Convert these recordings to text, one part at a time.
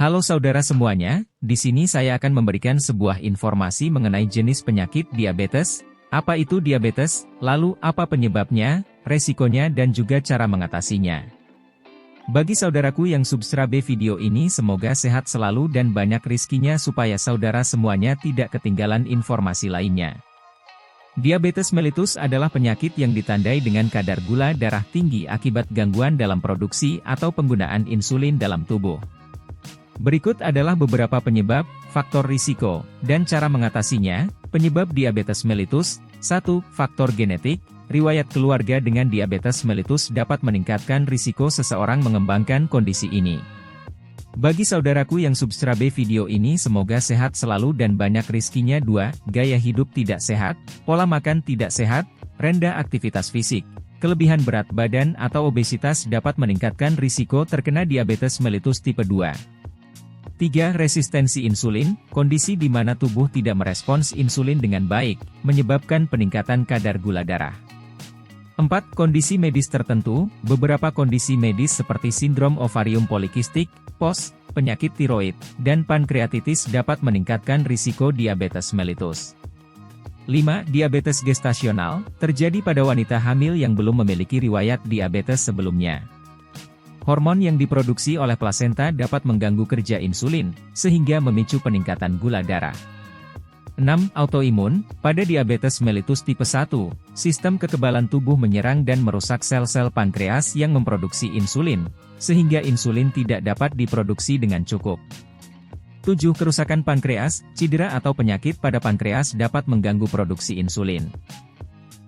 Halo saudara semuanya, di sini saya akan memberikan sebuah informasi mengenai jenis penyakit diabetes, apa itu diabetes, lalu apa penyebabnya, resikonya dan juga cara mengatasinya. Bagi saudaraku yang subscribe video ini semoga sehat selalu dan banyak rezekinya supaya saudara semuanya tidak ketinggalan informasi lainnya. Diabetes mellitus adalah penyakit yang ditandai dengan kadar gula darah tinggi akibat gangguan dalam produksi atau penggunaan insulin dalam tubuh. Berikut adalah beberapa penyebab, faktor risiko, dan cara mengatasinya. Penyebab diabetes mellitus. 1. Faktor genetik. Riwayat keluarga dengan diabetes mellitus dapat meningkatkan risiko seseorang mengembangkan kondisi ini. Bagi saudaraku yang subscribe video ini semoga sehat selalu dan banyak rezekinya. 2. Gaya hidup tidak sehat, pola makan tidak sehat, rendah aktivitas fisik, kelebihan berat badan atau obesitas dapat meningkatkan risiko terkena diabetes mellitus tipe 2. 3. Resistensi insulin, kondisi di mana tubuh tidak merespons insulin dengan baik, menyebabkan peningkatan kadar gula darah. 4. Kondisi medis tertentu, beberapa kondisi medis seperti sindrom ovarium polikistik, POS, penyakit tiroid, dan pankreatitis dapat meningkatkan risiko diabetes mellitus. 5. Diabetes gestasional, terjadi pada wanita hamil yang belum memiliki riwayat diabetes sebelumnya. Hormon yang diproduksi oleh plasenta dapat mengganggu kerja insulin, sehingga memicu peningkatan gula darah. 6. Autoimun, pada diabetes mellitus tipe 1, sistem kekebalan tubuh menyerang dan merusak sel-sel pankreas yang memproduksi insulin, sehingga insulin tidak dapat diproduksi dengan cukup. 7. Kerusakan pankreas, cedera atau penyakit pada pankreas dapat mengganggu produksi insulin.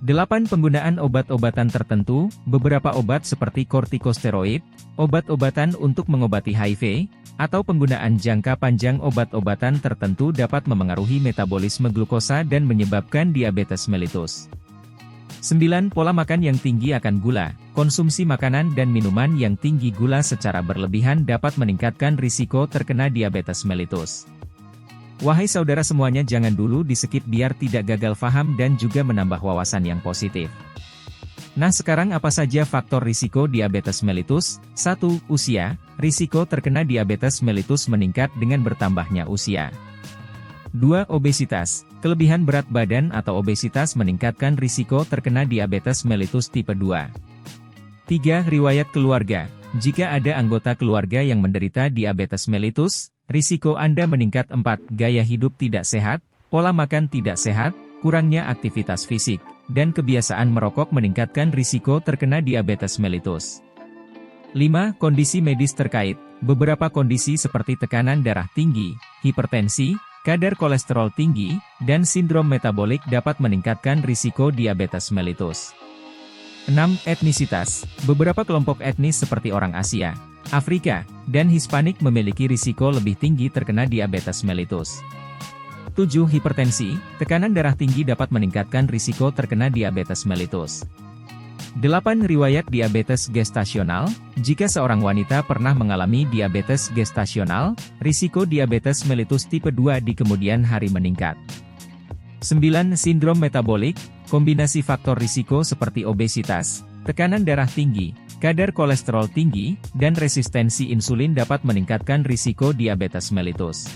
8. Penggunaan obat-obatan tertentu, beberapa obat seperti kortikosteroid, obat-obatan untuk mengobati HIV, atau penggunaan jangka panjang obat-obatan tertentu dapat memengaruhi metabolisme glukosa dan menyebabkan diabetes mellitus. 9. Pola makan yang tinggi akan gula, konsumsi makanan dan minuman yang tinggi gula secara berlebihan dapat meningkatkan risiko terkena diabetes mellitus. Wahai saudara semuanya, jangan dulu di-skip biar tidak gagal paham dan juga menambah wawasan yang positif. Nah, sekarang apa saja faktor risiko diabetes mellitus? 1. Usia. Risiko terkena diabetes mellitus meningkat dengan bertambahnya usia. 2. Obesitas. Kelebihan berat badan atau obesitas meningkatkan risiko terkena diabetes mellitus tipe 2. 3. Riwayat keluarga. Jika ada anggota keluarga yang menderita diabetes mellitus, risiko Anda meningkat. 4. Gaya hidup tidak sehat, pola makan tidak sehat, kurangnya aktivitas fisik, dan kebiasaan merokok meningkatkan risiko terkena diabetes mellitus. 5. Kondisi medis terkait, beberapa kondisi seperti tekanan darah tinggi, hipertensi, kadar kolesterol tinggi, dan sindrom metabolik dapat meningkatkan risiko diabetes mellitus. 6. Etnisitas, beberapa kelompok etnis seperti orang Asia, Afrika, dan Hispanik memiliki risiko lebih tinggi terkena diabetes mellitus. 7. Hipertensi, tekanan darah tinggi dapat meningkatkan risiko terkena diabetes mellitus. 8. Riwayat diabetes gestasional, jika seorang wanita pernah mengalami diabetes gestasional, risiko diabetes mellitus tipe 2 di kemudian hari meningkat. 9. Sindrom metabolik, kombinasi faktor risiko seperti obesitas, tekanan darah tinggi, kadar kolesterol tinggi, dan resistensi insulin dapat meningkatkan risiko diabetes mellitus.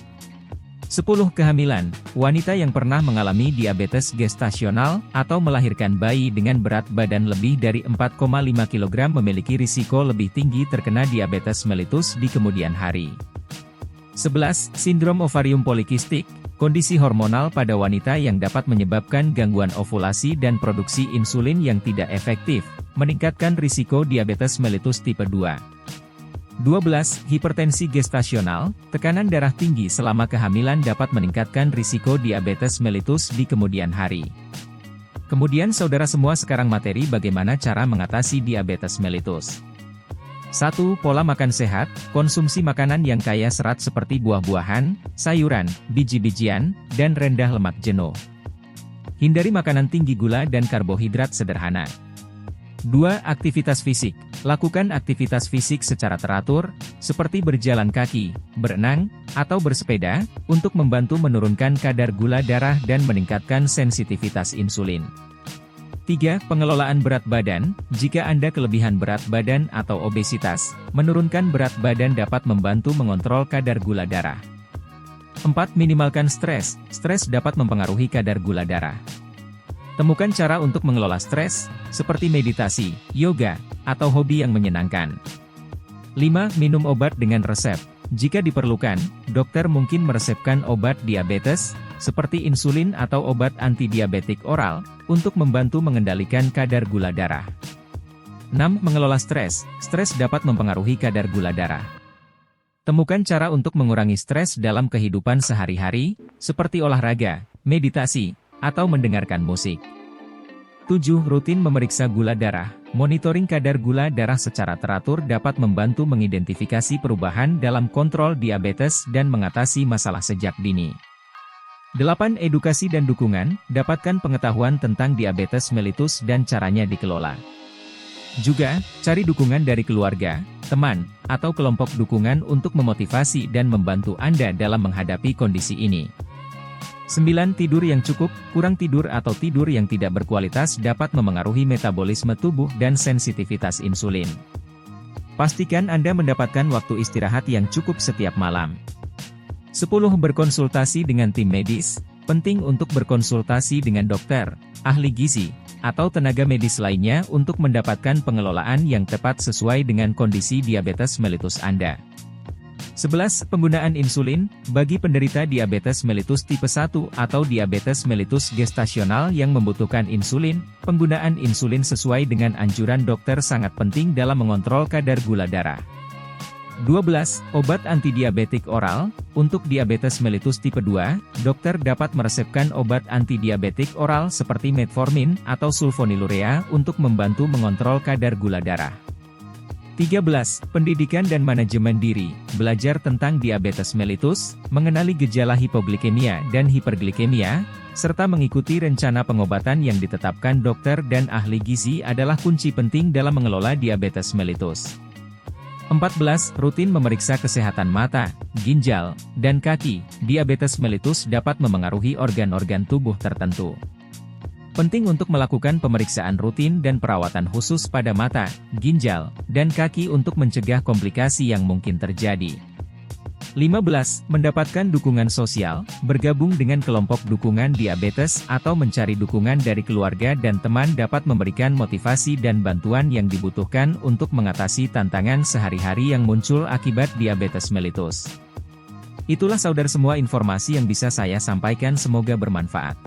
10. Kehamilan, wanita yang pernah mengalami diabetes gestasional, atau melahirkan bayi dengan berat badan lebih dari 4,5 kg memiliki risiko lebih tinggi terkena diabetes mellitus di kemudian hari. 11. Sindrom ovarium polikistik, kondisi hormonal pada wanita yang dapat menyebabkan gangguan ovulasi dan produksi insulin yang tidak efektif, meningkatkan risiko diabetes mellitus tipe 2. 12. Hipertensi gestasional, tekanan darah tinggi selama kehamilan dapat meningkatkan risiko diabetes mellitus di kemudian hari. Kemudian saudara semua, sekarang materi bagaimana cara mengatasi diabetes mellitus. 1. Pola makan sehat, konsumsi makanan yang kaya serat seperti buah-buahan, sayuran, biji-bijian, dan rendah lemak jenuh. Hindari makanan tinggi gula dan karbohidrat sederhana. 2. Aktivitas fisik, lakukan aktivitas fisik secara teratur, seperti berjalan kaki, berenang, atau bersepeda, untuk membantu menurunkan kadar gula darah dan meningkatkan sensitivitas insulin. 3. Pengelolaan berat badan. Jika Anda kelebihan berat badan atau obesitas, menurunkan berat badan dapat membantu mengontrol kadar gula darah. 4. Minimalkan stres. Stres dapat mempengaruhi kadar gula darah. Temukan cara untuk mengelola stres, seperti meditasi, yoga, atau hobi yang menyenangkan. 5. Minum obat dengan resep. Jika diperlukan, dokter mungkin meresepkan obat diabetes, seperti insulin atau obat antidiabetik oral, untuk membantu mengendalikan kadar gula darah. 6. Mengelola stres. Stres dapat mempengaruhi kadar gula darah. Temukan cara untuk mengurangi stres dalam kehidupan sehari-hari, seperti olahraga, meditasi, atau mendengarkan musik. 7. Rutin memeriksa gula darah. Monitoring kadar gula darah secara teratur dapat membantu mengidentifikasi perubahan dalam kontrol diabetes dan mengatasi masalah sejak dini. 8. Edukasi dan dukungan. Dapatkan pengetahuan tentang diabetes mellitus dan caranya dikelola. Juga, cari dukungan dari keluarga, teman, atau kelompok dukungan untuk memotivasi dan membantu Anda dalam menghadapi kondisi ini. 9. Tidur yang cukup. Kurang tidur atau tidur yang tidak berkualitas dapat memengaruhi metabolisme tubuh dan sensitivitas insulin. Pastikan Anda mendapatkan waktu istirahat yang cukup setiap malam. 10. Berkonsultasi dengan tim medis. Penting untuk berkonsultasi dengan dokter, ahli gizi, atau tenaga medis lainnya untuk mendapatkan pengelolaan yang tepat sesuai dengan kondisi diabetes mellitus Anda. 11. Penggunaan insulin. Bagi penderita diabetes mellitus tipe 1 atau diabetes mellitus gestasional yang membutuhkan insulin, penggunaan insulin sesuai dengan anjuran dokter sangat penting dalam mengontrol kadar gula darah. 12. Obat antidiabetik oral. Untuk diabetes mellitus tipe 2, dokter dapat meresepkan obat antidiabetik oral seperti metformin atau sulfonylurea untuk membantu mengontrol kadar gula darah. 13. Pendidikan dan manajemen diri. Belajar tentang diabetes mellitus, mengenali gejala hipoglikemia dan hiperglikemia, serta mengikuti rencana pengobatan yang ditetapkan dokter dan ahli gizi adalah kunci penting dalam mengelola diabetes mellitus. 14. Rutin memeriksa kesehatan mata, ginjal, dan kaki. Diabetes mellitus dapat memengaruhi organ-organ tubuh tertentu. Penting untuk melakukan pemeriksaan rutin dan perawatan khusus pada mata, ginjal, dan kaki untuk mencegah komplikasi yang mungkin terjadi. 15. Mendapatkan dukungan sosial. Bergabung dengan kelompok dukungan diabetes atau mencari dukungan dari keluarga dan teman dapat memberikan motivasi dan bantuan yang dibutuhkan untuk mengatasi tantangan sehari-hari yang muncul akibat diabetes mellitus. Itulah saudara semua informasi yang bisa saya sampaikan, semoga bermanfaat.